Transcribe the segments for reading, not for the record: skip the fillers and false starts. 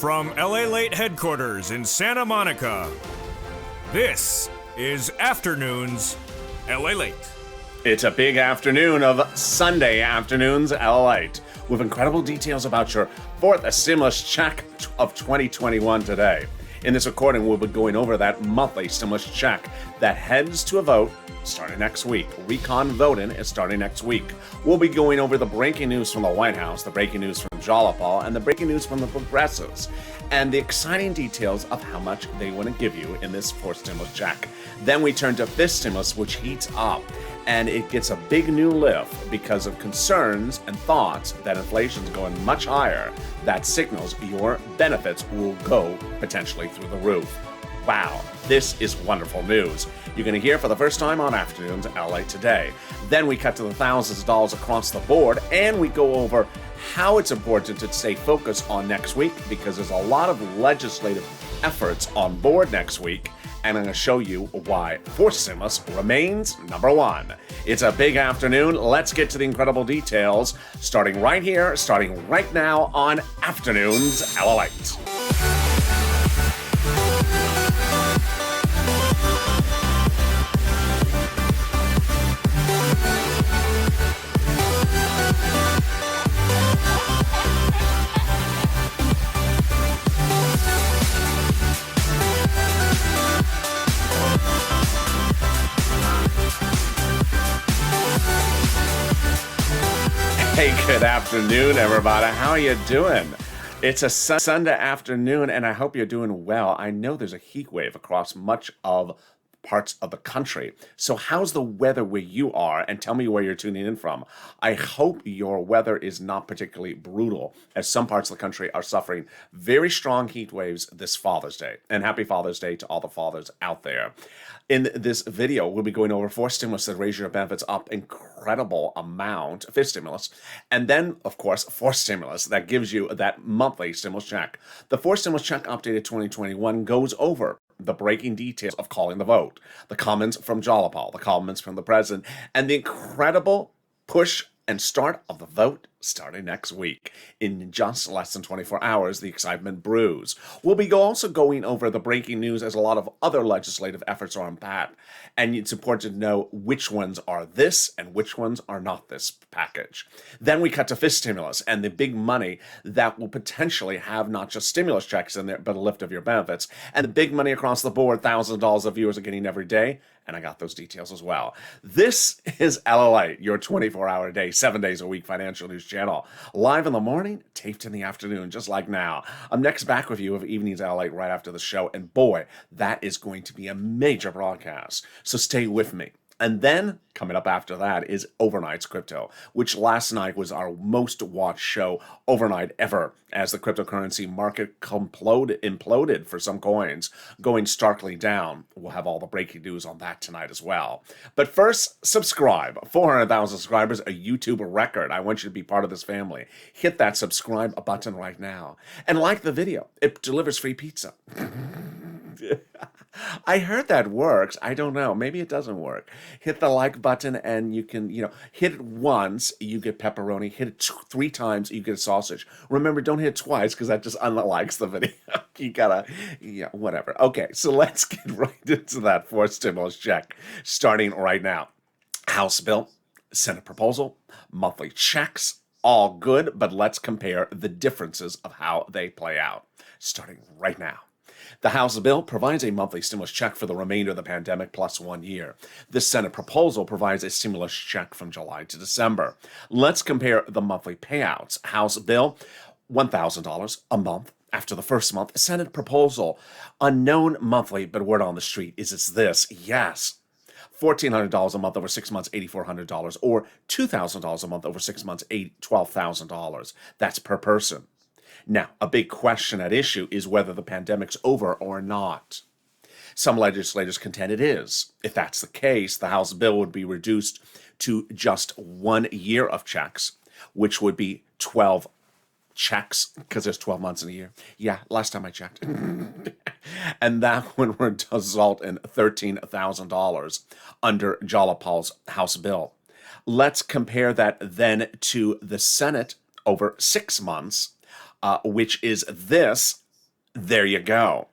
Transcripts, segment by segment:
From LALATE headquarters in Santa Monica, this is Afternoons LALATE. It's a big afternoon of Sunday Afternoons LALATE with incredible details about your fourth stimulus check of 2021 today. In this recording, we'll be going over that monthly stimulus check that heads to a vote starting next week. Recon voting is starting next week. We'll be going over the breaking news from the White House, the breaking news from Jalapal, and the breaking news from the Progressives, and the exciting details of how much they want to give you in this fourth stimulus check. Then we turn to fifth stimulus, which heats up, and it gets a big new lift because of concerns and thoughts that inflation's going much higher. That signals your benefits will go potentially through the roof. Wow, this is wonderful news. You're going to hear for the first time on Afternoons LA today. Then we cut to the thousands of dollars across the board, and we go over how it's important to stay focused on next week because there's a lot of legislative efforts on board next week. And I'm going to show you why fourth stimulus remains number one. It's a big afternoon. Let's get to the incredible details, starting right here, starting right now on Afternoons LALATE. Hey, good afternoon, everybody. How are you doing? It's a Sunday afternoon, and I hope you're doing well. I know there's a heat wave across much of parts of the country. So how's the weather where you are? And tell me where you're tuning in from. I hope your weather is not particularly brutal, as some parts of the country are suffering very strong heat waves this Father's Day. And happy Father's Day to all the fathers out there. In this video, we'll be going over fourth stimulus that raise your benefits up incredible amount, fifth stimulus, and then, of course, fourth stimulus that gives you that monthly stimulus check. The fourth stimulus check updated 2021 goes over the breaking details of calling the vote, the comments from Jalapal, the comments from the president, and the incredible push and start of the vote starting next week. In just less than 24 hours, the excitement brews. We'll be also going over the breaking news as a lot of other legislative efforts are on pat, and it's important to know which ones are this and which ones are not this package. Then we cut to fifth stimulus and the big money that will potentially have not just stimulus checks in there, but a lift of your benefits. And the big money across the board, thousands of dollars that viewers are getting every day, and I got those details as well. This is LALATE, your 24-hour a day, 7 days a week financial news channel. Live in the morning, taped in the afternoon, just like now. I'm next back with you of Evenings LALATE right after the show, and boy, that is going to be a major broadcast. So stay with me. And then, coming up after that is Overnight's Crypto, which last night was our most watched show overnight ever, as the cryptocurrency market imploded for some coins, going starkly down. We'll have all the breaking news on that tonight as well. But first, subscribe. 400,000 subscribers, a YouTube record. I want you to be part of this family. Hit that subscribe button right now. And like the video. It delivers free pizza. I heard that works. I don't know. Maybe it doesn't work. Hit the like button and you can, hit it once, you get pepperoni. Hit it 3 times, you get a sausage. Remember, don't hit it twice because that just unlikes the video. You gotta, whatever. Okay, so let's get right into that fourth stimulus check starting right now. House bill, Senate proposal, monthly checks, all good, but let's compare the differences of how they play out starting right now. The House bill provides a monthly stimulus check for the remainder of the pandemic plus 1 year. The Senate proposal provides a stimulus check from July to December. Let's compare the monthly payouts. House bill, $1,000 a month after the first month. Senate proposal, unknown monthly, but word on the street is it's this. Yes. $1,400 a month over 6 months, $8,400, or $2,000 a month over 6 months, $12,000. That's per person. Now, a big question at issue is whether the pandemic's over or not. Some legislators contend it is. If that's the case, the House bill would be reduced to just 1 year of checks, which would be 12 checks, because there's 12 months in a year. Yeah, last time I checked. And that would result in $13,000 under Jalapal's House bill. Let's compare that then to the Senate over 6 months, which is this. There you go.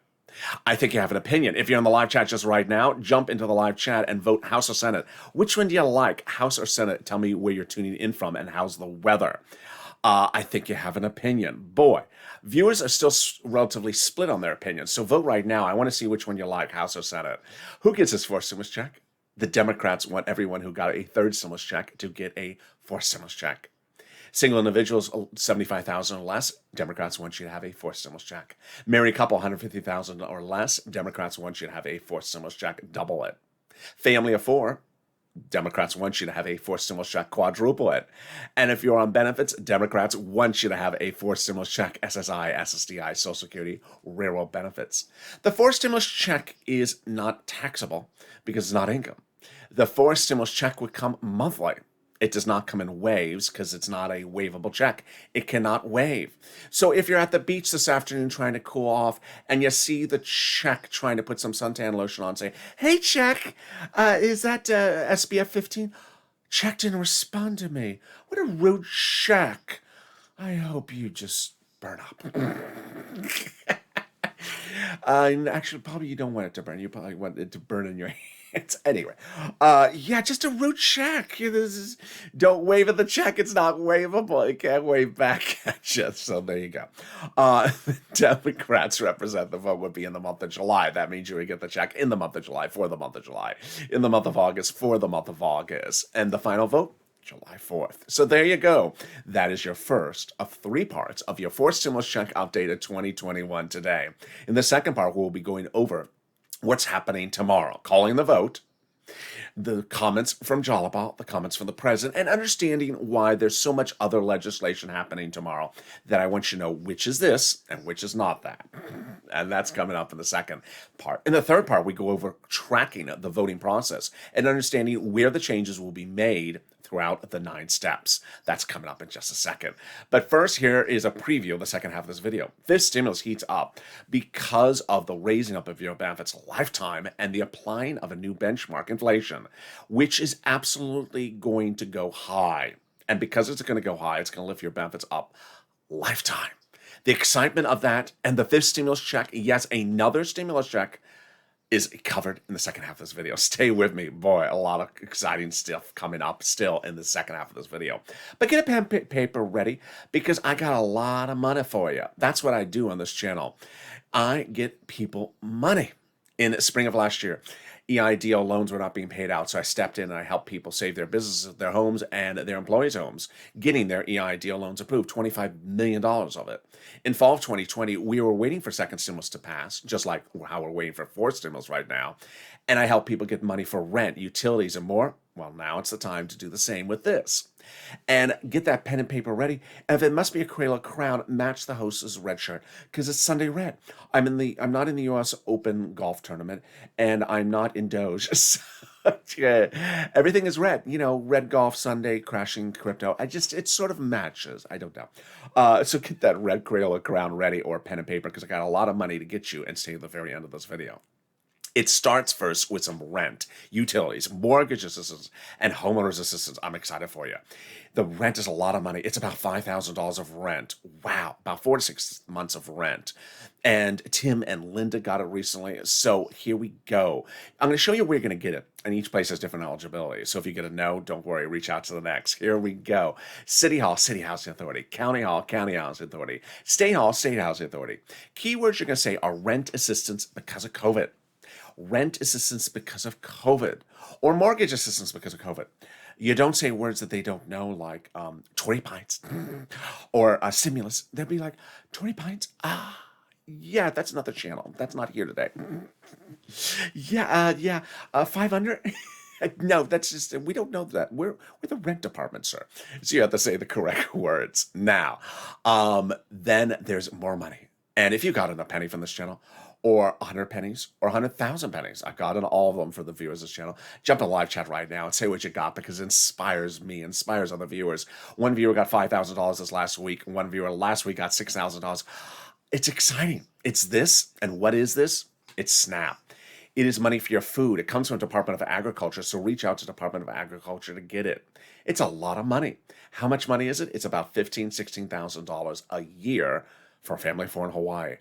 I think you have an opinion. If you're in the live chat just right now, jump into the live chat and vote House or Senate. Which one do you like, House or Senate? Tell me where you're tuning in from and how's the weather. I think you have an opinion. Boy, viewers are still relatively split on their opinions. So vote right now. I want to see which one you like, House or Senate. Who gets his fourth stimulus check? The Democrats want everyone who got a third stimulus check to get a fourth stimulus check. Single individuals, 75,000 or less, Democrats want you to have a fourth stimulus check. Married couple, 150,000 or less, Democrats want you to have a fourth stimulus check, double it. Family of four, Democrats want you to have a fourth stimulus check, quadruple it. And if you're on benefits, Democrats want you to have a fourth stimulus check, SSI, SSDI, Social Security, railroad benefits. The fourth stimulus check is not taxable because it's not income. The fourth stimulus check would come monthly. It does not come in waves because it's not a waivable check. It cannot waive. So if you're at the beach this afternoon trying to cool off and you see the check trying to put some suntan lotion on, say, hey, check, is that SPF 15? Check didn't respond to me. What a rude check. I hope you just burn up. Actually, probably you don't want it to burn. You probably want it to burn in your hands. Anyway, yeah, just a root check. Don't wave at the check. It's not waivable. It can't wave back at you. So there you go. The Democrats represent the vote would be in the month of July. That means you would get the check in the month of July for the month of July, in the month of August for the month of August, and the final vote, July 4th. So there you go. That is your first of three parts of your fourth stimulus check updated 2021 today. In the second part, we'll be going over what's happening tomorrow, calling the vote, the comments from Jalapa, the comments from the president, and understanding why there's so much other legislation happening tomorrow that I want you to know which is this and which is not that. And that's coming up in the second part. In the third part, we go over tracking the voting process and understanding where the changes will be made throughout the 9 steps. That's coming up in just a second. But first, here is a preview of the second half of this video. This stimulus heats up because of the raising up of your benefits lifetime and the applying of a new benchmark, inflation, which is absolutely going to go high. And because it's going to go high, it's going to lift your benefits up lifetime. The excitement of that and the fifth stimulus check, yes, another stimulus check, is covered in the second half of this video. Stay with me. Boy, a lot of exciting stuff coming up still in the second half of this video. But get a pen and paper ready because I got a lot of money for you. That's what I do on this channel. I get people money. In the spring of last year, EIDL loans were not being paid out, so I stepped in and I helped people save their businesses, their homes, and their employees' homes, getting their EIDL loans approved, $25 million of it. In fall of 2020, we were waiting for second stimulus to pass, just like how we're waiting for fourth stimulus right now, and I helped people get money for rent, utilities, and more. Well, now it's the time to do the same with this. And get that pen and paper ready. And if it must be a Crayola crown, match the host's red shirt because it's Sunday red. I'm not in the U.S. Open golf tournament, and I'm not in Doge. So, yeah, everything is red. You know, red golf Sunday, crashing crypto. It sort of matches. I don't know. So get that red Crayola crown ready or pen and paper because I got a lot of money to get you and stay at the very end of this video. It starts first with some rent, utilities, mortgage assistance, and homeowners assistance. I'm excited for you. The rent is a lot of money. It's about $5,000 of rent. Wow, about 4 to 6 months of rent. And Tim and Linda got it recently. So here we go. I'm going to show you where you're going to get it. And each place has different eligibility. So if you get a no, don't worry. Reach out to the next. Here we go. City Hall, City Housing Authority. County Hall, County Housing Authority. State Hall, State Housing Authority. Keywords you're going to say are rent assistance because of COVID. Rent assistance because of COVID, or mortgage assistance because of COVID. You don't say words that they don't know, like 20 pints or stimulus. They'll be like, 20 pints? Yeah, that's another channel. That's not here today. Yeah, 500? No, that's just, we don't know that. We're the rent department, sir. So you have to say the correct words. Now, then there's more money. And if you got in a penny from this channel, or 100 pennies, or 100,000 pennies. I got in all of them for the viewers of this channel. Jump in the live chat right now and say what you got because it inspires me, inspires other viewers. One viewer got $5,000 this last week. One viewer last week got $6,000. It's exciting. It's this, and what is this? It's SNAP. It is money for your food. It comes from Department of Agriculture, so reach out to Department of Agriculture to get it. It's a lot of money. How much money is it? It's about $15,000, $16,000 a year for a family of 4 in Hawaii.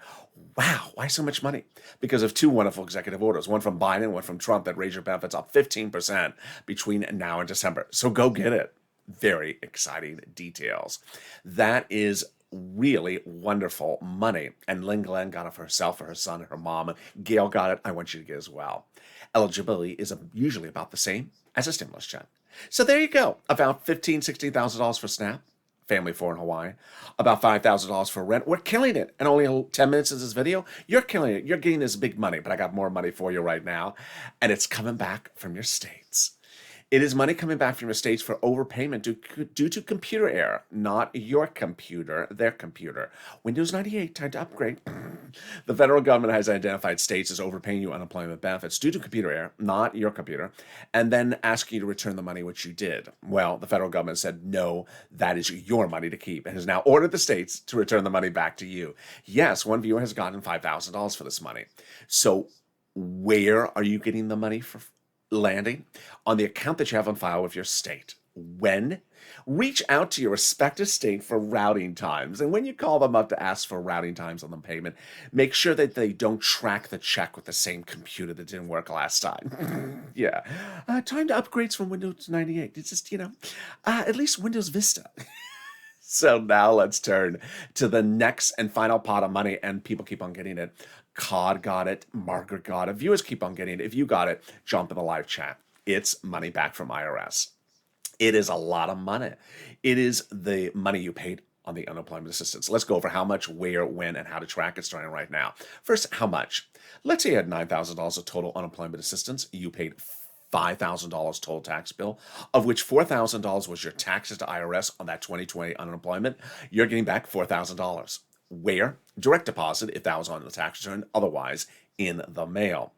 Wow, why so much money? Because of 2 wonderful executive orders, one from Biden, one from Trump, that raise your benefits up 15% between now and December. So go get it. Very exciting details. That is really wonderful money. And Lynn Glenn got it for herself, for her son, and her mom. And Gail got it. I want you to get as well. Eligibility is usually about the same as a stimulus check. So there you go. About $15,000, $16,000 for SNAP. Family 4 in Hawaii. About $5,000 for rent. We're killing it. And only 10 minutes of this video, you're killing it. You're getting this big money, but I got more money for you right now. And it's coming back from your states. It is money coming back from your states for overpayment due to computer error, not your computer, their computer. Windows 98, time to upgrade. The federal government has identified states as overpaying you unemployment benefits due to computer error, not your computer, and then asking you to return the money, which you did. Well, the federal government said, no, that is your money to keep, and has now ordered the states to return the money back to you. Yes, one viewer has gotten $5,000 for this money. So where are you getting the money for landing? On the account that you have on file with your state. When? Reach out to your respective state for routing times. And when you call them up to ask for routing times on the payment, make sure that they don't track the check with the same computer that didn't work last time. Yeah. Time to upgrades from Windows 98. It's just, at least Windows Vista. So now let's turn to the next and final pot of money, and people keep on getting it. Cod got it. Margaret got it. Viewers keep on getting it. If you got it, jump in the live chat. It's money back from IRS. It is a lot of money. It is the money you paid on the unemployment assistance. Let's go over how much, where, when, and how to track it starting right now. First, how much? Let's say you had $9,000 of total unemployment assistance. You paid $5,000 total tax bill, of which $4,000 was your taxes to IRS on that 2020 unemployment. You're getting back $4,000. Where? Direct deposit, if that was on the tax return, otherwise in the mail.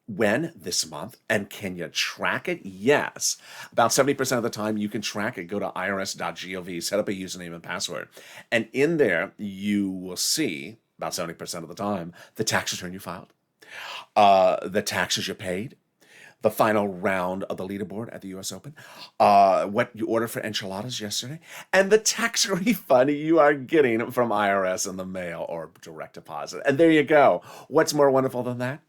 When? This month. And can you track it? Yes. About 70% of the time you can track it. Go to irs.gov, set up a username and password. And in there, you will see, about 70% of the time, the tax return you filed, the taxes you paid, the final round of the leaderboard at the U.S. Open, what you ordered for enchiladas yesterday, and the tax refund you are getting from IRS in the mail or direct deposit. And there you go. What's more wonderful than that?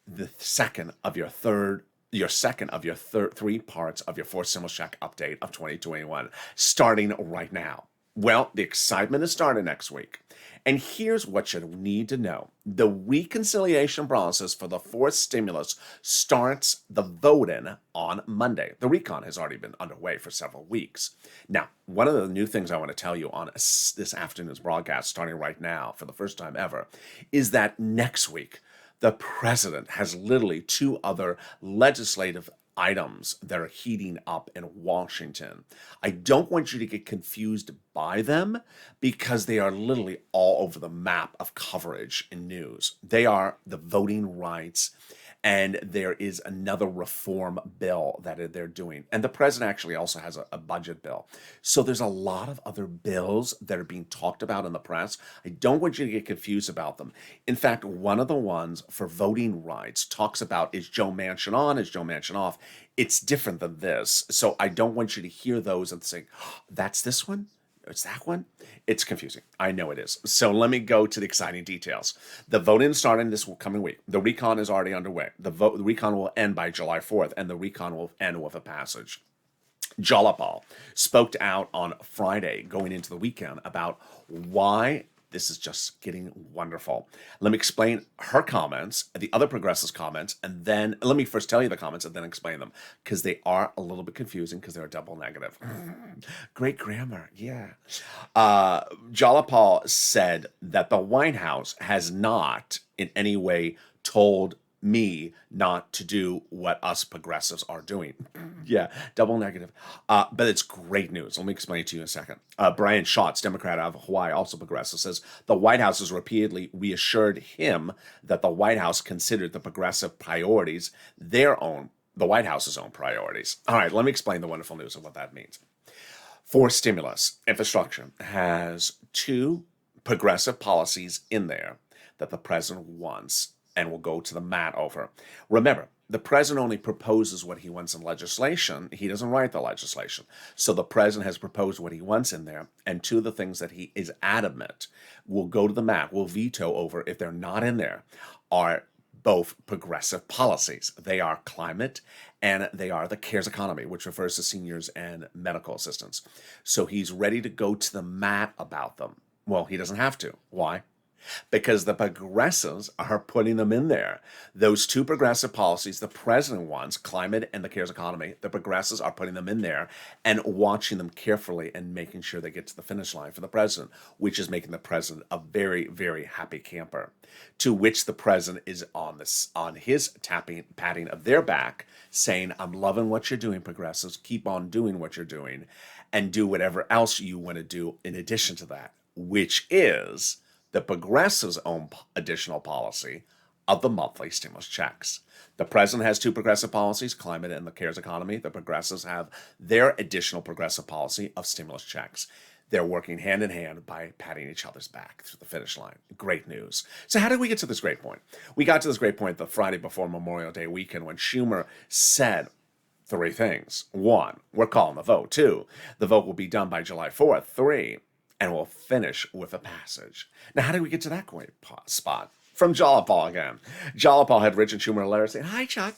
The second of your 3 parts of your 4th stimulus check update of 2021, starting right now. Well, the excitement is starting next week. And here's what you need to know. The reconciliation process for the 4th stimulus starts the voting on Monday. The recon has already been underway for several weeks. Now, one of the new things I want to tell you on this afternoon's broadcast, starting right now for the first time ever, is that next week, the president has literally 2 other legislative items that are heating up in Washington. I don't want you to get confused by them because they are literally all over the map of coverage in news. They are the voting rights, and there is another reform bill that they're doing. And the president actually also has a budget bill. So there's a lot of other bills that are being talked about in the press. I don't want you to get confused about them. In fact, one of the ones for voting rights talks about, is Joe Manchin on, is Joe Manchin off? It's different than this. So I don't want you to hear those and think, oh, that's this one? It's that one? It's confusing. I know it is. So let me go to the exciting details. The voting starting this coming week. The recon is already underway. The recon will end by July 4th, and the recon will end with a passage. Jalapal spoke out on Friday going into the weekend about why this is just getting wonderful. Let me explain her comments, the other progressives' comments, and then let me first tell you the comments and then explain them, because they are a little bit confusing because they're a double negative. Great grammar, yeah. Jalapal said that the White House has not in any way told me not to do what us progressives are doing. Yeah, double negative. But it's great news. Let me explain it to you in a second. Brian Schatz, Democrat out of Hawaii, also progressive, says the White House has repeatedly reassured him that the White House considered the progressive priorities the White House's own priorities. All right, let me explain the wonderful news of what that means. For stimulus, infrastructure has 2 progressive policies in there that the president wants and will go to the mat over. Remember, the president only proposes what he wants in legislation. He doesn't write the legislation. So the president has proposed what he wants in there. And two of the things that he is adamant will go to the mat, will veto over if they're not in there, are both progressive policies. They are climate and they are the CARES economy, which refers to seniors and medical assistance. So he's ready to go to the mat about them. Well, he doesn't have to. Why? Because the progressives are putting them in there. Those two progressive policies the president wants, climate and the CARES economy, the progressives are putting them in there and watching them carefully and making sure they get to the finish line for the president, which is making the president a very, very happy camper. To which the president is on his patting of their back, saying, I'm loving what you're doing, progressives. Keep on doing what you're doing and do whatever else you want to do in addition to that, which is the progressives' own additional policy of the monthly stimulus checks. The president has two progressive policies, climate and the CARES economy. The progressives have their additional progressive policy of stimulus checks. They're working hand in hand by patting each other's back through the finish line. Great news. So how did we get to this great point? We got to this great point the Friday before Memorial Day weekend when Schumer said three things. One, we're calling the vote. Two, the vote will be done by July 4th. Three, and we'll finish with a passage. Now, how did we get to that great spot? From Jalapal again. Jalapal had Rich and Schumer a letter saying, hi, Chuck.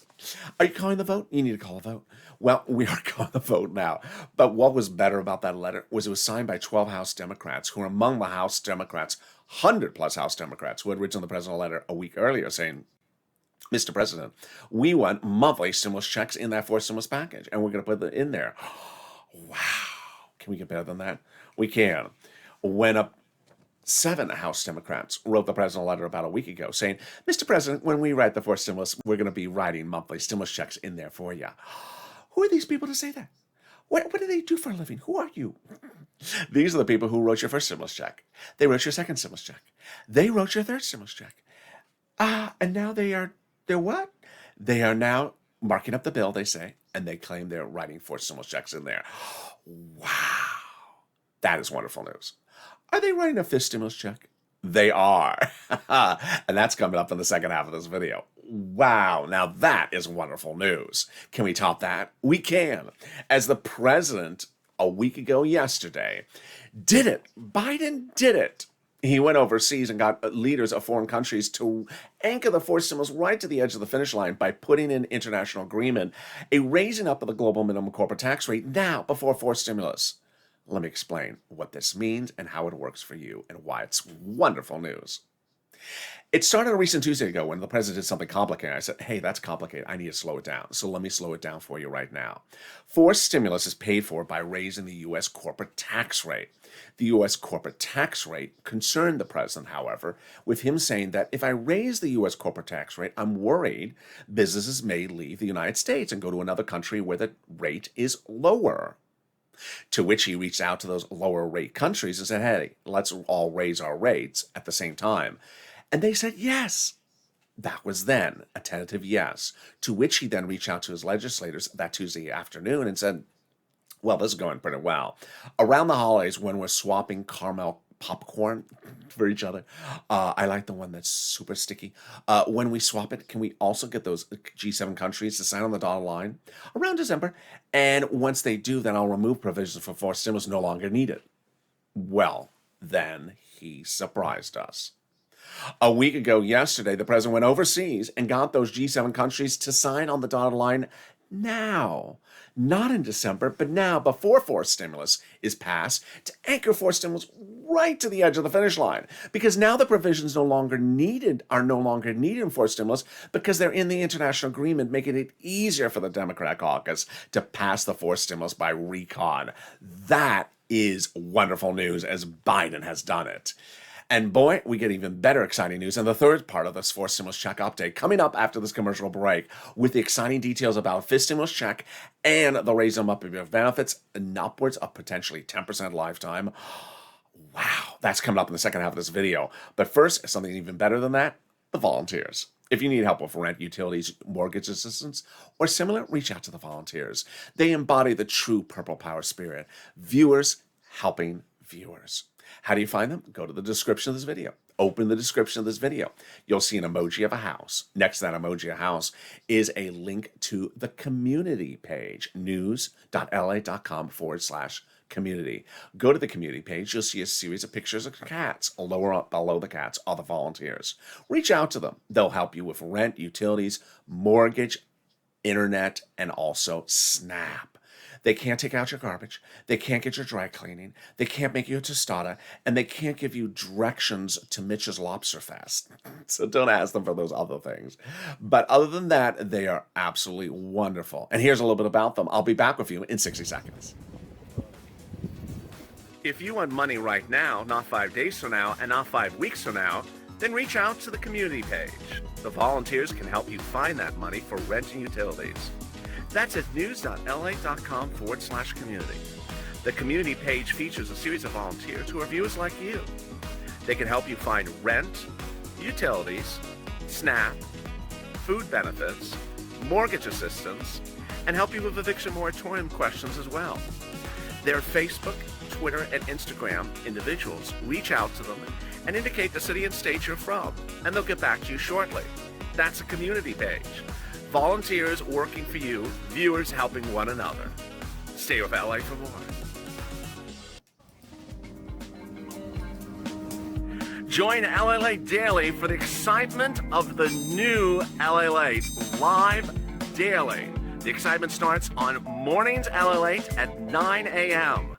Are you calling the vote? You need to call the vote. Well, we are calling the vote now. But what was better about that letter was it was signed by 12 House Democrats who are among the House Democrats, 100-plus House Democrats who had written the president a letter a week earlier saying, Mr. President, we want monthly stimulus checks in that fourth stimulus package, and we're going to put it in there. Wow. Can we get better than that? We can. When 7 House Democrats wrote the president a letter about a week ago saying, Mr. President, when we write the fourth stimulus, we're going to be writing monthly stimulus checks in there for you. Who are these people to say that? What do they do for a living? Who are you? These are the people who wrote your first stimulus check. They wrote your second stimulus check. They wrote your third stimulus check. And now they're what? They are now marking up the bill, they say, and they claim they're writing 4 stimulus checks in there. Wow. That is wonderful news. Are they writing a 5th stimulus check? They are. And that's coming up in the second half of this video. Wow, now that is wonderful news. Can we top that? We can. As the president, a week ago yesterday, did it. Biden did it. He went overseas and got leaders of foreign countries to anchor the 4th stimulus right to the edge of the finish line by putting in international agreement, a raising up of the global minimum corporate tax rate now before 4th stimulus. Let me explain what this means and how it works for you and why it's wonderful news. It started a recent Tuesday ago when the president did something complicated. I said, hey, that's complicated. I need to slow it down. So let me slow it down for you right now. 4th stimulus is paid for by raising the U.S. corporate tax rate. The U.S. corporate tax rate concerned the president, however, with him saying that if I raise the U.S. corporate tax rate, I'm worried businesses may leave the United States and go to another country where the rate is lower. To which he reached out to those lower rate countries and said, hey, let's all raise our rates at the same time. And they said yes. That was then a tentative yes, to which he then reached out to his legislators that Tuesday afternoon and said, well, this is going pretty well. Around the holidays, when we're swapping caramel popcorn for each other, I like the one that's super sticky. When we swap it, can we also get those G7 countries to sign on the dotted line around December? And once they do, then I'll remove provisions for 4th stimulus no longer needed. Well, then he surprised us. A week ago yesterday, the president went overseas and got those G7 countries to sign on the dotted line now. Not in December, but now, before 4th stimulus is passed, to anchor 4th stimulus right to the edge of the finish line. Because now the provisions are no longer needed in 4th stimulus because they're in the international agreement, making it easier for the Democrat caucus to pass the 4th stimulus by recon. That is wonderful news, as Biden has done it. And boy, we get even better exciting news in the third part of this 4th stimulus check update coming up after this commercial break with the exciting details about 5th stimulus check and the raise them up of benefits and upwards of potentially 10% lifetime. Wow, that's coming up in the second half of this video. But first, something even better than that, the volunteers. If you need help with rent, utilities, mortgage assistance, or similar, reach out to the volunteers. They embody the true Purple Power spirit. Viewers helping viewers. How do you find them? Go to the description of this video. open the description of this video. You'll see an emoji of a house. Next to that emoji of a house is a link to the community page, news.lalate.com/community. Go to the community page. You'll see a series of pictures of cats. Lower up below the cats are the volunteers. Reach out to them. They'll help you with rent, utilities, mortgage, internet, and also SNAP. They can't take out your garbage. They can't get your dry cleaning. They can't make you a tostada. And they can't give you directions to Mitch's Lobster Fest. So don't ask them for those other things. But other than that, they are absolutely wonderful. And here's a little bit about them. I'll be back with you in 60 seconds. If you want money right now, not 5 days from now, and not 5 weeks from now, then reach out to the community page. The volunteers can help you find that money for rent and utilities. That's at news.lalate.com/community. The community page features a series of volunteers who are viewers like you. They can help you find rent, utilities, SNAP, food benefits, mortgage assistance, and help you with eviction moratorium questions as well. Their Facebook, Twitter, and Instagram individuals reach out to them and indicate the city and state you're from, and they'll get back to you shortly. That's a community page. Volunteers working for you, viewers helping one another. Stay with LA for more. Join LALATE Daily for the excitement of the new LALATE live daily. The excitement starts on mornings LALATE at 9 a.m.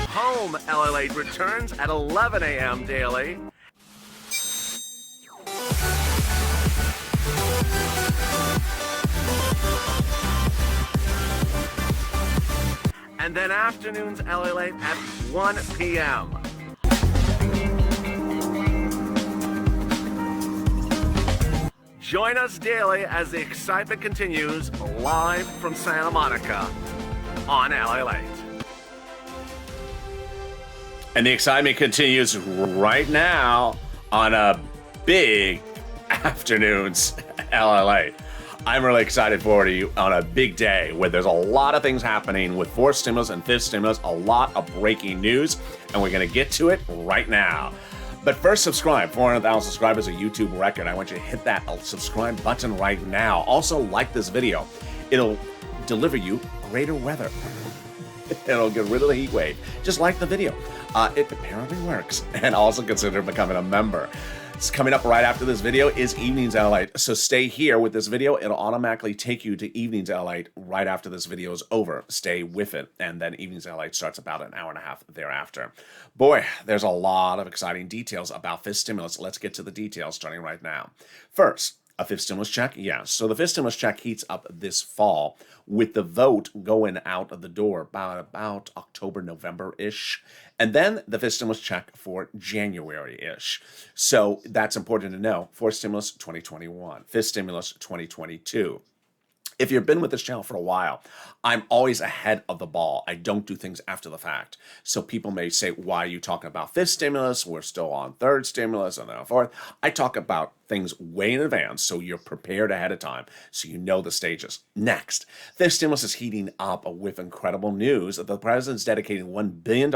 Home LALATE returns at 11 a.m. daily. And then afternoons LALATE at 1 p.m. Join us daily as the excitement continues live from Santa Monica on LALATE. And the excitement continues right now on a big afternoons LALATE. I'm really excited for you on a big day where there's a lot of things happening with fourth stimulus and fifth stimulus, a lot of breaking news, and we're going to get to it right now. But first, subscribe. 400,000 subscribers, a YouTube record. I want you to hit that subscribe button right now. Also, like this video. It'll deliver you greater weather. It'll get rid of the heat wave. Just like the video. It apparently works. And also consider becoming a member. It's coming up right after this video is Evenings LALATE. So stay here with this video. It'll automatically take you to Evenings LALATE right after this video is over. Stay with it. And then Evenings LALATE starts about an hour and a half thereafter. Boy, there's a lot of exciting details about fifth stimulus. Let's get to the details starting right now. First, a fifth stimulus check? Yes. So the fifth stimulus check heats up this fall with the vote going out of the door about October, November-ish. And then the fifth stimulus check for January-ish. So that's important to know. Fourth stimulus, 2021. Fifth stimulus, 2022. If you've been with this channel for a while, I'm always ahead of the ball. I don't do things after the fact. So people may say, why are you talking about fifth stimulus? We're still on third stimulus and then fourth. I talk about things way in advance so you're prepared ahead of time so you know the stages. Next, fifth stimulus is heating up with incredible news that the president's dedicating $1 billion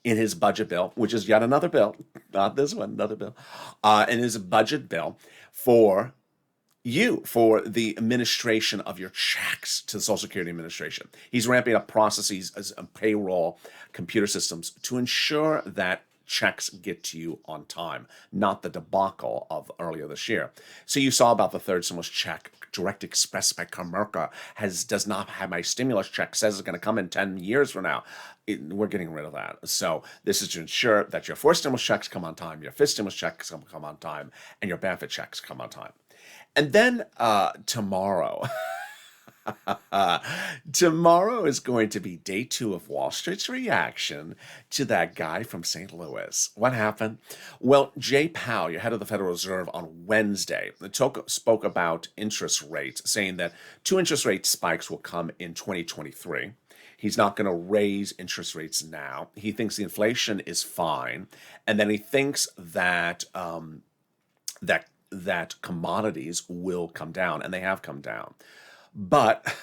in his budget bill, which is yet another bill, not this one, another bill, in his budget bill for the administration of your checks to the Social Security Administration. He's ramping up processes as payroll computer systems to ensure that checks get to you on time, not the debacle of earlier this year. So you saw about the third stimulus check. Direct Express by Comerica does not have my stimulus check, says it's going to come in 10 years from now. We're getting rid of that. So this is to ensure that your fourth stimulus checks come on time, your fifth stimulus checks come on time, and your benefit checks come on time. And then tomorrow, tomorrow is going to be day 2 of Wall Street's reaction to that guy from St. Louis. What happened? Well, Jay Powell, your head of the Federal Reserve, on Wednesday, spoke about interest rates, saying that 2 interest rate spikes will come in 2023. He's not going to raise interest rates now. He thinks the inflation is fine. And then he thinks that that commodities will come down, and they have come down. But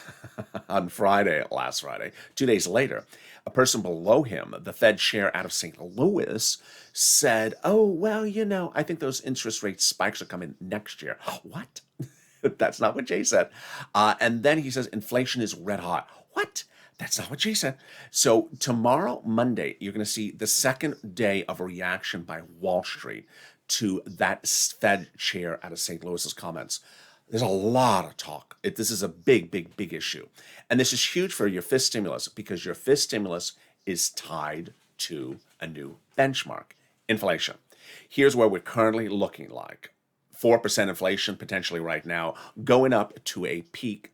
on Friday, last Friday, 2 days later, a person below him, the Fed chair out of St. Louis, said, "Oh, well, I think those interest rate spikes are coming next year." What? That's not what Jay said. And then he says inflation is red hot. What? That's not what Jay said. So tomorrow, Monday, you're going to see the second day of a reaction by Wall Street to that Fed chair out of St. Louis's comments. There's a lot of talk. This is a big, big, big issue. And this is huge for your fifth stimulus because your fifth stimulus is tied to a new benchmark, inflation. Here's where we're currently looking like 4% inflation potentially right now, going up to a peak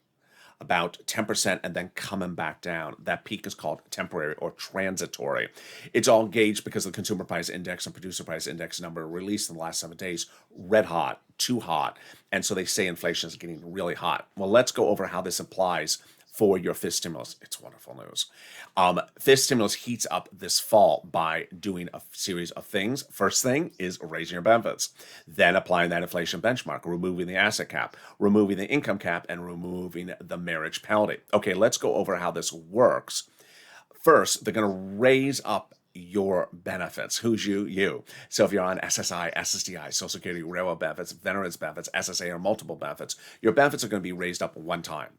about 10% and then coming back down. That peak is called temporary or transitory. It's all gauged because the consumer price index and producer price index number released in the last 7 days, red hot, too hot. And so they say inflation is getting really hot. Well, let's go over how this applies for your fifth stimulus. It's wonderful news. Fifth stimulus heats up this fall by doing a series of things. First thing is raising your benefits, then applying that inflation benchmark, removing the asset cap, removing the income cap, and removing the marriage penalty. Okay, let's go over how this works. First, they're going to raise up your benefits. Who's you? You. So if you're on SSI, SSDI, Social Security, railroad benefits, veterans benefits, SSA, or multiple benefits, your benefits are going to be raised up one time.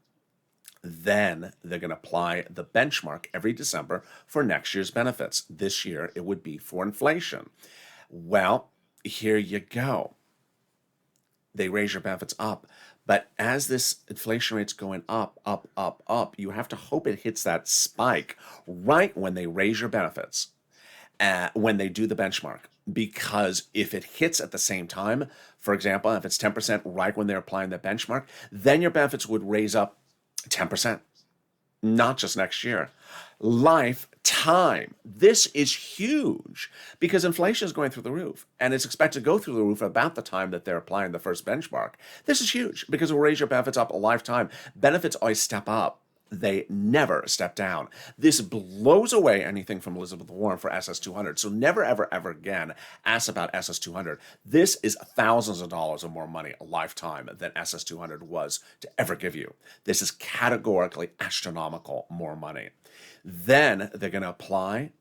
Then they're going to apply the benchmark every December for next year's benefits. This year, it would be for inflation. Well, here you go. They raise your benefits up. But as this inflation rate's going up, up, up, up, you have to hope it hits that spike right when they raise your benefits, when they do the benchmark. Because if it hits at the same time, for example, if it's 10% right when they're applying the benchmark, then your benefits would raise up 10%, not just next year. Lifetime. This is huge because inflation is going through the roof and it's expected to go through the roof about the time that they're applying the first benchmark. This is huge because it will raise your benefits up a lifetime. Benefits always step up. They never step down. This blows away anything from Elizabeth Warren for SS200. So never, ever, ever again ask about SS200. This is thousands of dollars or more money a lifetime than SS200 was to ever give you. This is categorically astronomical more money. Then they're going to apply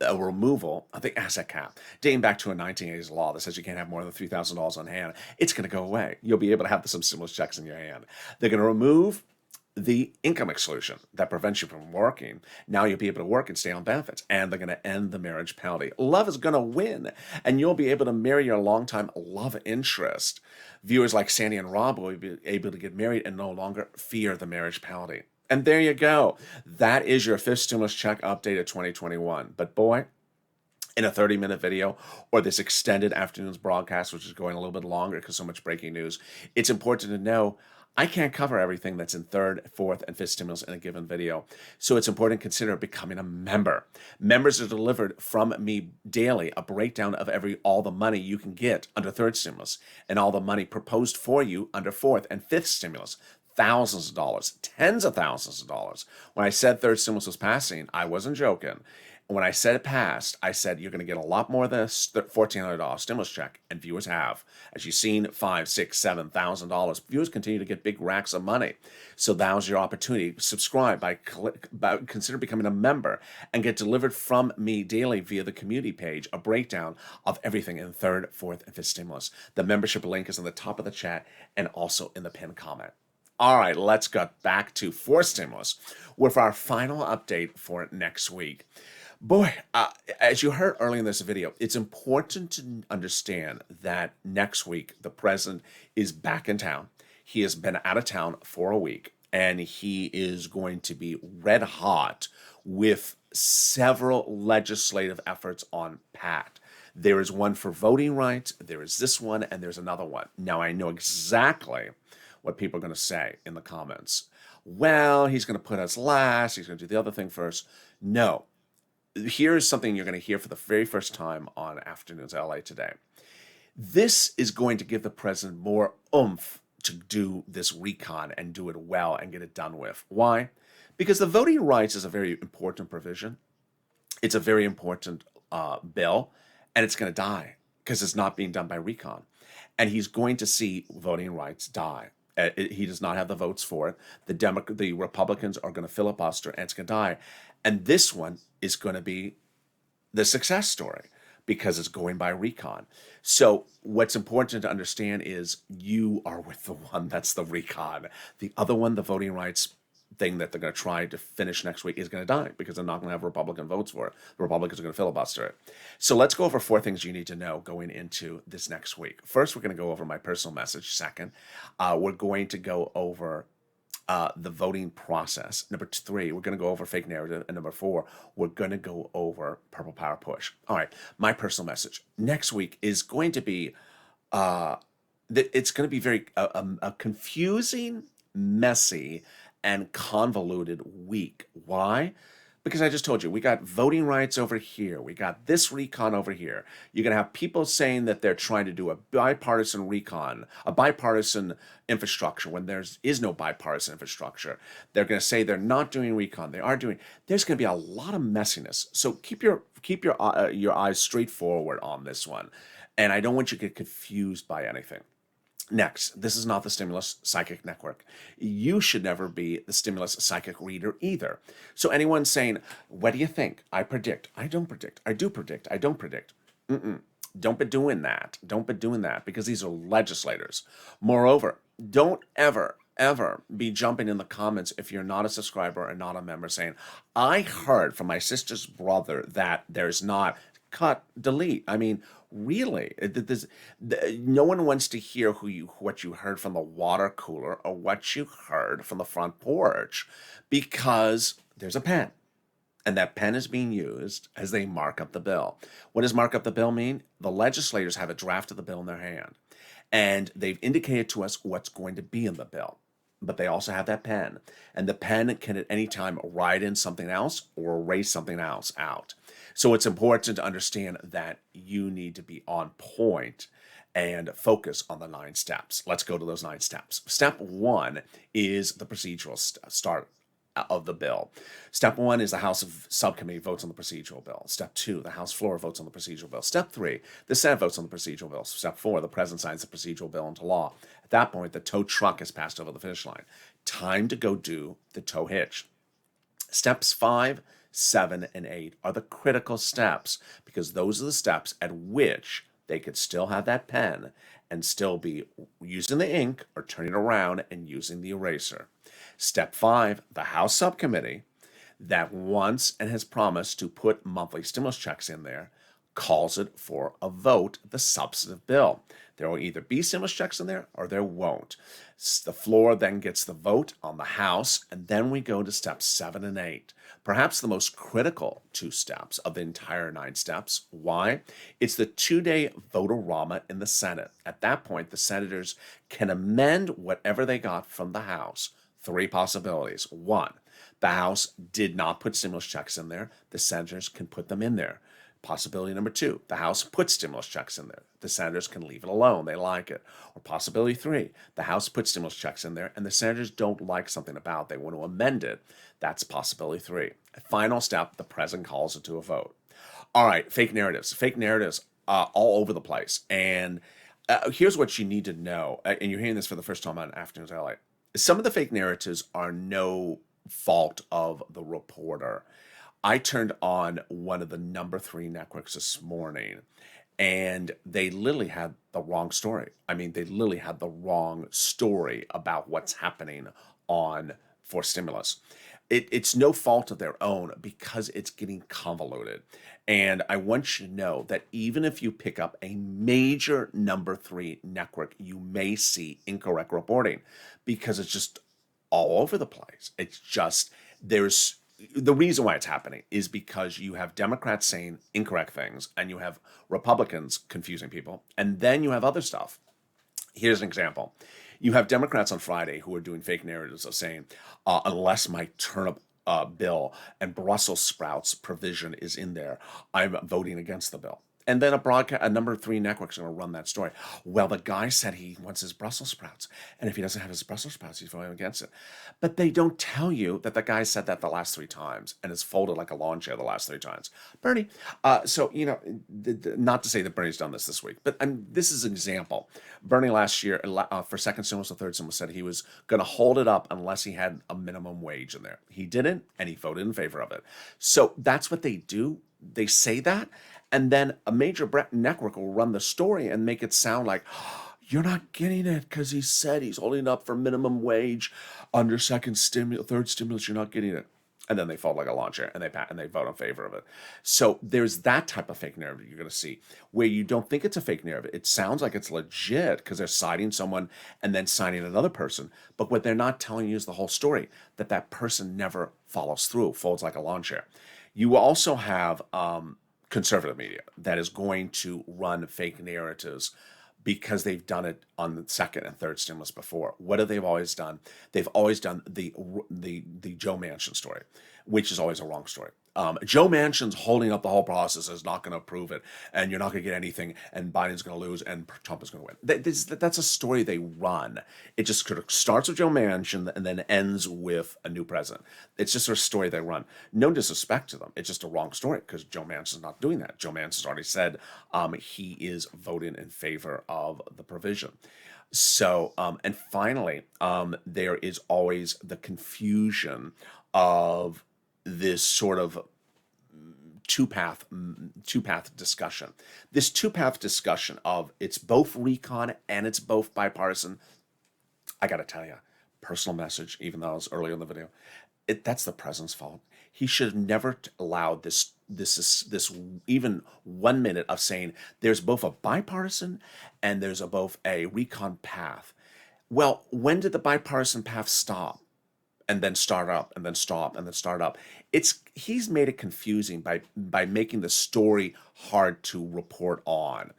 a removal of the asset cap, dating back to a 1980s law that says you can't have more than $3,000 on hand. It's going to go away. You'll be able to have some stimulus checks in your hand. They're going to remove the income exclusion that prevents you from working. Now you'll be able to work and stay on benefits, and they're going to end the marriage penalty. Love is going to win, and you'll be able to marry your longtime love interest. Viewers like Sandy and Rob will be able to get married and no longer fear the marriage penalty. And there you go. That is your fifth stimulus check update of 2021. But boy, in a 30-minute video or this extended afternoon's broadcast, which is going a little bit longer because so much breaking news, it's important to know I can't cover everything that's in third, fourth, and fifth stimulus in a given video. So it's important to consider becoming a member. Members are delivered from me daily, a breakdown of all the money you can get under third stimulus and all the money proposed for you under fourth and fifth stimulus. Thousands of dollars, tens of thousands of dollars. When I said third stimulus was passing, I wasn't joking. When I said it passed, I said you're going to get a lot more than a $1,400 stimulus check, and viewers have. As you've seen, $5,000, $6,000, $7,000. Viewers continue to get big racks of money. So now's your opportunity. Subscribe by consider becoming a member and get delivered from me daily via the community page a breakdown of everything in third, fourth, and fifth stimulus. The membership link is in the top of the chat and also in the pinned comment. All right, let's get back to fourth stimulus with our final update for next week. Boy, as you heard earlier in this video, it's important to understand that next week the president is back in town. He has been out of town for a week, and he is going to be red hot with several legislative efforts on pat. There is one for voting rights, there is this one, and there's another one. Now, I know exactly what people are going to say in the comments. Well, he's going to put us last, he's going to do the other thing first. No. Here's something you're going to hear for the very first time on Afternoons LA today. This is going to give the president more oomph to do this recon and do it well and get it done with. Why? Because the voting rights is a very important provision. It's a very important bill, and it's going to die because it's not being done by recon. And he's going to see voting rights die. He does not have the votes for it. The Republicans are going to filibuster, and it's going to die. And this one is going to be the success story because it's going by recon. So what's important to understand is you are with the one that's the recon. The other one, the voting rights thing that they're going to try to finish next week, is going to die because they're not going to have Republican votes for it. The Republicans are going to filibuster it. So let's go over 4 things you need to know going into this next week. First, we're going to go over my personal message. Second, we're going to go over the voting process. Number 3, we're going to go over fake narrative. And number 4, we're going to go over purple power push. All right, my personal message next week is going to be, it's going to be very a confusing, messy, and convoluted week. Why? Because I just told you, we got voting rights over here. We got this recon over here. You're going to have people saying that they're trying to do a bipartisan recon, a bipartisan infrastructure when there is no bipartisan infrastructure. They're going to say they're not doing recon. They are doing. There's going to be a lot of messiness. So keep your eyes straight forward on this one. And I don't want you to get confused by anything. Next, this is not the Stimulus Psychic Network. You should never be the Stimulus Psychic Reader either. So anyone saying, what do you think? I predict. I don't predict. I do predict. I don't predict. Don't be doing that. Don't be doing that because these are legislators. Moreover, don't ever be jumping in the comments if you're not a subscriber or not a member saying, I heard from my sister's brother that there's not. Cut, delete. I mean, really, no one wants to hear what you heard from the water cooler or what you heard from the front porch, because there's a pen, and that pen is being used as they mark up the bill. What does mark up the bill mean? The legislators have a draft of the bill in their hand, and they've indicated to us what's going to be in the bill. But they also have that pen, and the pen can at any time write in something else or erase something else out. So it's important to understand that you need to be on point and focus on the 9 steps. Let's go to those 9 steps. Step 1 is the procedural start of the bill. Step 1 is the House Subcommittee votes on the procedural bill. Step 2, the House floor votes on the procedural bill. Step 3, the Senate votes on the procedural bill. Step 4, the President signs the procedural bill into law. At that point, the tow truck is passed over the finish line. Time to go do the tow hitch. Steps 5, 7, and 8 are the critical steps because those are the steps at which they could still have that pen and still be using the ink or turning it around and using the eraser. Step 5, the House Subcommittee that wants and has promised to put monthly stimulus checks in there calls it for a vote, the substantive bill. There will either be stimulus checks in there or there won't. The floor then gets the vote on the House, and then we go to steps 7 and 8. Perhaps the most critical 2 steps of the entire 9 steps. Why? It's the 2-day vote-a-rama in the Senate. At that point, the senators can amend whatever they got from the House. 3 possibilities. 1, the House did not put stimulus checks in there. The senators can put them in there. Possibility number 2, the House puts stimulus checks in there. The senators can leave it alone. They like it. Or possibility 3, the House puts stimulus checks in there and the senators don't like something about it. They want to amend it. That's possibility 3. Final step, the president calls it to a vote. All right, fake narratives. Fake narratives all over the place. And here's what you need to know. And you're hearing this for the first time on Afternoons LA. Some of the fake narratives are no fault of the reporter. I turned on one of the number 3 networks this morning, and they literally had the wrong story. I mean, they literally had the wrong story about what's happening for stimulus. It's no fault of their own because it's getting convoluted. And I want you to know that even if you pick up a major number 3 network, you may see incorrect reporting because it's just all over the place. It's just, the reason why it's happening is because you have Democrats saying incorrect things and you have Republicans confusing people, and then you have other stuff. Here's an example. You have Democrats on Friday who are doing fake narratives of saying, unless my turnip bill and Brussels sprouts provision is in there, I'm voting against the bill. And then a number three network's going to run that story. Well, the guy said he wants his Brussels sprouts, and if he doesn't have his Brussels sprouts, he's voting against it. But they don't tell you that the guy said that the last three times and has folded like a lawn chair the last three times. Bernie, so not to say that Bernie's done this week, but this is an example. Bernie last year for second stimulus or third stimulus said he was going to hold it up unless he had a minimum wage in there. He didn't, and he voted in favor of it. So that's what they do. They say that, and then a major network will run the story and make it sound like, "Oh, you're not getting it because he said he's holding it up for minimum wage under third stimulus. You're not getting it." And then they fold like a lawn chair and they vote in favor of it. So there's that type of fake narrative you're going to see where you don't think it's a fake narrative. It sounds like it's legit because they're citing someone and then signing another person. But what they're not telling you is the whole story, that person never follows through, folds like a lawn chair. You also have conservative media that is going to run fake narratives because they've done it on the second and third stimulus before. What have they always done? They've always done the Joe Manchin story, which is always a wrong story. Joe Manchin's holding up the whole process, is not going to approve it, and you're not going to get anything, and Biden's going to lose, and Trump is going to win. That's a story they run. It just sort of starts with Joe Manchin and then ends with a new president. It's just a story they run. No disrespect to them. It's just a wrong story because Joe Manchin's not doing that. Joe Manchin's already said he is voting in favor of the provision. So, and finally, there is always the confusion of this sort of two-path discussion. This two-path discussion of it's both recon and it's both bipartisan. I got to tell you, personal message, even though I was earlier in the video, that's the president's fault. He should have never allowed this even 1 minute of saying there's both a bipartisan and there's both a recon path. Well, when did the bipartisan path stop? And then start up, and then stop, and then start up. He's made it confusing by making the story hard to report on,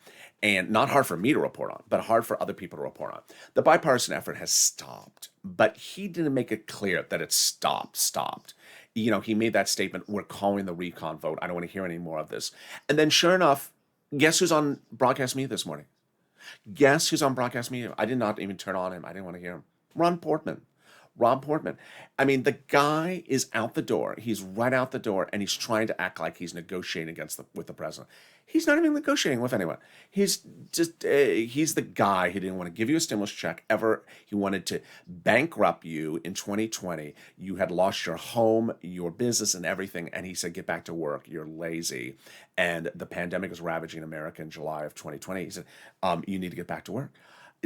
and not hard for me to report on, but hard for other people to report on. The bipartisan effort has stopped, but he didn't make it clear that it stopped. He made that statement, "We're calling the recon vote. I don't want to hear any more of this." And then sure enough, guess who's on broadcast media this morning? Guess who's on broadcast media? I did not even turn on him. I didn't want to hear him. Ron Portman. I mean, the guy is out the door. He's right out the door, and he's trying to act like he's negotiating with the president. He's not even negotiating with anyone. He's the guy who didn't want to give you a stimulus check ever. He wanted to bankrupt you in 2020. You had lost your home, your business, and everything, and he said, "Get back to work. You're lazy." And the pandemic is ravaging America in July of 2020. He said, "You need to get back to work."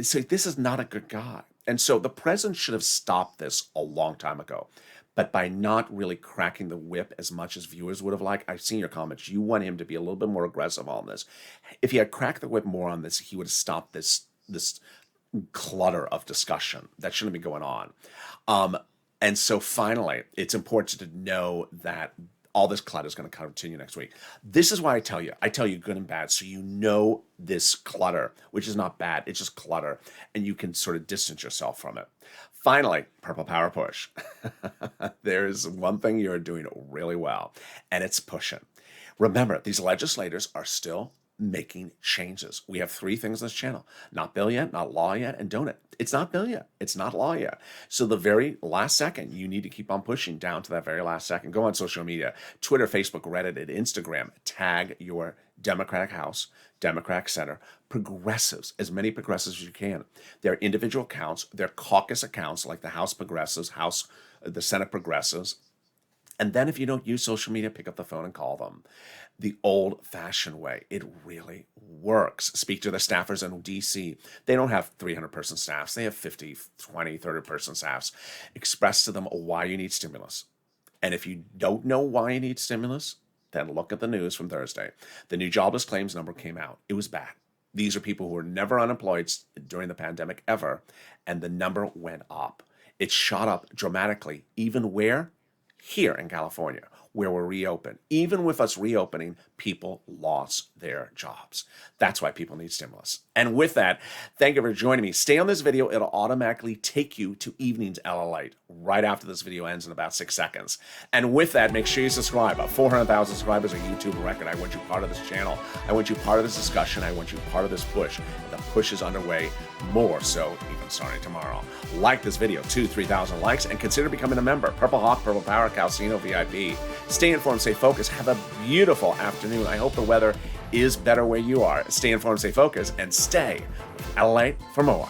So this is not a good guy. And so the president should have stopped this a long time ago. But by not really cracking the whip as much as viewers would have liked, I've seen your comments. You want him to be a little bit more aggressive on this. If he had cracked the whip more on this, he would have stopped this clutter of discussion that shouldn't be going on. And so finally, it's important to know that all this clutter is going to continue next week. This is why I tell you good and bad, so you know this clutter, which is not bad, it's just clutter, and you can sort of distance yourself from it. Finally, Purple Power Push. There's one thing you're doing really well, and it's pushing. Remember, these legislators are still making changes. We have three things on this channel: not bill yet, not law yet, and don't it. It's not bill yet. It's not law yet. So the very last second, you need to keep on pushing down to that very last second. Go on social media, Twitter, Facebook, Reddit, and Instagram. Tag your Democratic House, Democratic Center, progressives, as many progressives as you can. They're individual accounts. They're caucus accounts like the House Progressives, the Senate Progressives. And then if you don't use social media, pick up the phone and call them. The old-fashioned way. It really works. Speak to the staffers in D.C. They don't have 300-person staffs. They have 50, 20, 30-person staffs. Express to them why you need stimulus. And if you don't know why you need stimulus, then look at the news from Thursday. The new jobless claims number came out. It was bad. These are people who were never unemployed during the pandemic ever, and the number went up. It shot up dramatically, even where? Here in California. where we're reopened. Even with us reopening, people lost their jobs. That's why people need stimulus. And with that, thank you for joining me. Stay on this video. It'll automatically take you to evening's LALATE right after this video ends in about 6 seconds. And with that, make sure you subscribe. 400,000 subscribers, a YouTube record. I want you part of this channel. I want you part of this discussion. I want you part of this push. And the push is underway, more so even starting tomorrow. Like this video, 2,000-3,000 likes, and consider becoming a member. Purple Hawk, Purple Power, Calcino VIP. Stay informed, stay focused. Have a beautiful afternoon. I hope the weather is better where you are. Stay informed, stay focused, and stay LALATE for more.